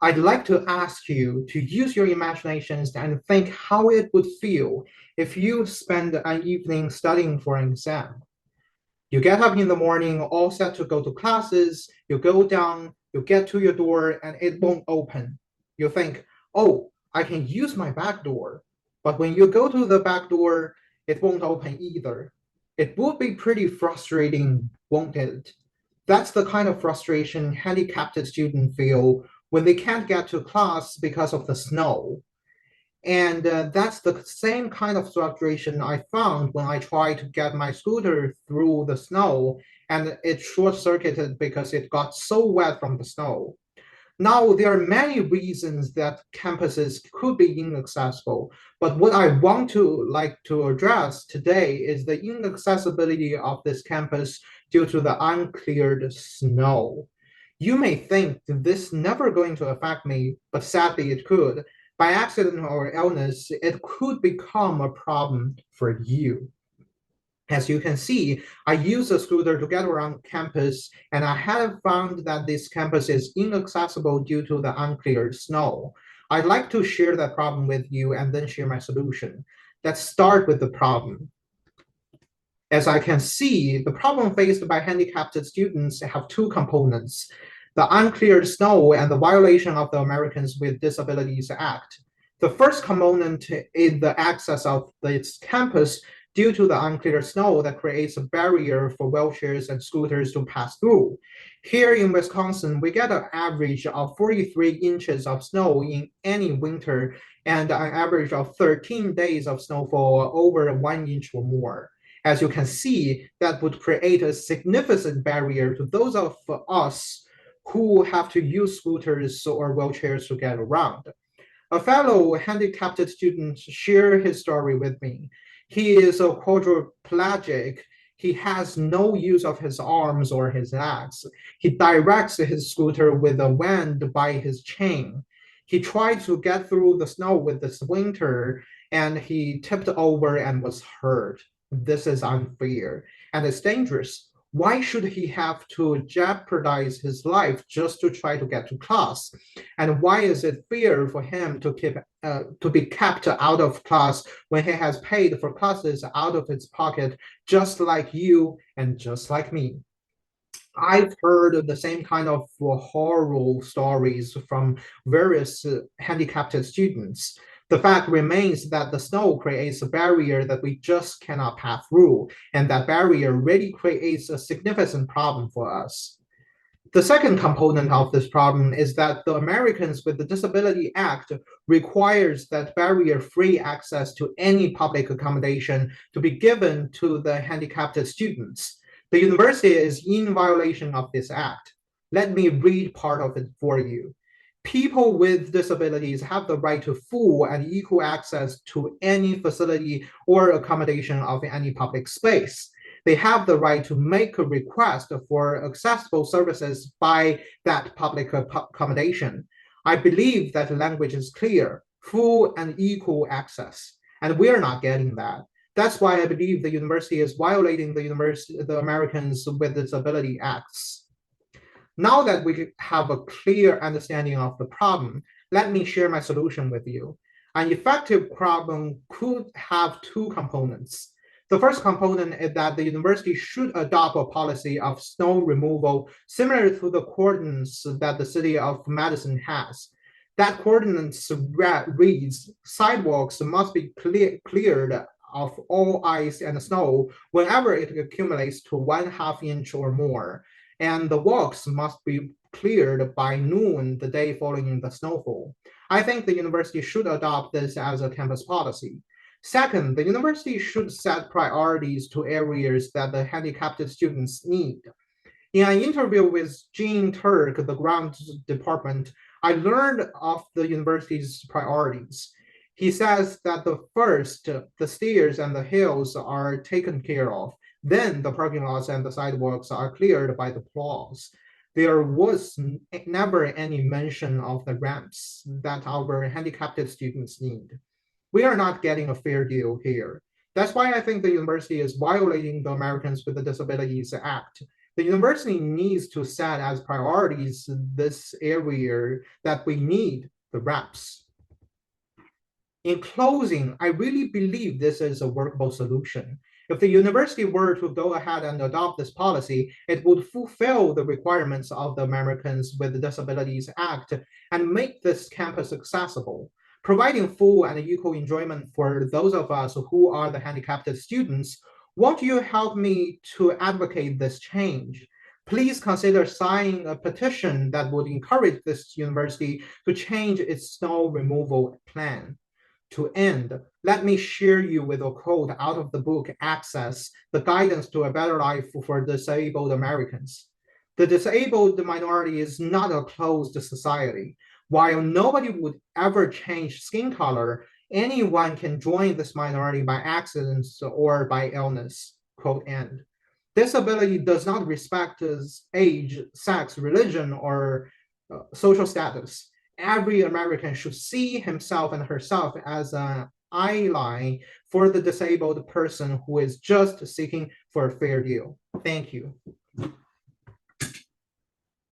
I'd like to ask you to use your imaginations and think how it would feel if you spend an evening studying for an exam. You get up in the morning, all set to go to classes, you go down, you get to your door, and it won't open. You think, oh, I can use my back door. But when you go to the back door, it won't open either. It would be pretty frustrating, won't it? That's the kind of frustration handicapped students feel when they can't get to class because of the snow. And that's the same kind of frustration I found when I tried to get my scooter through the snow and it short circuited because it got so wet from the snow. Now, there are many reasons that campuses could be inaccessible, but what I want to like to address today is the inaccessibility of this campus due to the uncleared snow. You may think that this never going to affect me, but sadly it could. By accident or illness, it could become a problem for you. As you can see, I use a scooter to get around campus, and I have found that this campus is inaccessible due to the uncleared snow. I'd like to share that problem with you and then share my solution. Let's start with the problem. As I can see, the problem faced by handicapped students have two components: the uncleared snow and the violation of the Americans with Disabilities Act. The first component is the access of its campus due to the uncleared snow that creates a barrier for wheelchairs and scooters to pass through. Here in Wisconsin, we get an average of 43 inches of snow in any winter and an average of 13 days of snowfall over 1 inch or more. As you can see, that would create a significant barrier to those of us who have to use scooters or wheelchairs to get around. A fellow handicapped student shared his story with me. He is a quadriplegic. He has no use of his arms or his legs. He directs his scooter with the wind by his chain. He tried to get through the snow with this winter and he tipped over and was hurt. This is unfair and it's dangerous. Why should he have to jeopardize his life just to try to get to class? And why is it fair for him to be kept out of class when he has paid for classes out of his pocket, just like you and just like me? I've heard the same kind of horror stories from various handicapped students. The fact remains that the snow creates a barrier that we just cannot pass through, and that barrier really creates a significant problem for us. The second component of this problem is that the Americans with the Disability Act requires that barrier-free access to any public accommodation to be given to the handicapped students. The university is in violation of this act. Let me read part of it for you. People with disabilities have the right to full and equal access to any facility or accommodation of any public space. They have the right to make a request for accessible services by that public accommodation. I believe that the language is clear: full and equal access. And we're not getting that. That's why I believe the university is violating the Americans with Disability Acts. Now that we have a clear understanding of the problem, let me share my solution with you. An effective problem could have two components. The first component is that the university should adopt a policy of snow removal similar to the coordinates that the city of Madison has. That coordinates reads, sidewalks must be cleared of all ice and snow whenever it accumulates to 1/2 inch or more, and the walks must be cleared by noon the day following the snowfall. I think the university should adopt this as a campus policy. Second, the university should set priorities to areas that the handicapped students need. In an interview with Jean Turk, the ground department, I learned of the university's priorities. He says that the stairs and the hills are taken care of. Then the parking lots and the sidewalks are cleared by the plows. There was never any mention of the ramps that our handicapped students need. We are not getting a fair deal here. That's why I think the university is violating the Americans with the Disabilities Act. The university needs to set as priorities this area that we need the reps. In closing, I really believe this is a workable solution. If the university were to go ahead and adopt this policy, it would fulfill the requirements of the Americans with Disabilities Act and make this campus accessible, providing full and equal enjoyment for those of us who are the handicapped students. Won't you help me to advocate this change? Please consider signing a petition that would encourage this university to change its snow removal plan. To end, let me share you with a quote out of the book Access, The Guidance to a Better Life for Disabled Americans. The disabled minority is not a closed society. While nobody would ever change skin color, anyone can join this minority by accidents or by illness. Quote end. Disability does not respect age, sex, religion, or social status. Every American should see himself and herself as an ally for the disabled person who is just seeking for a fair deal. Thank you.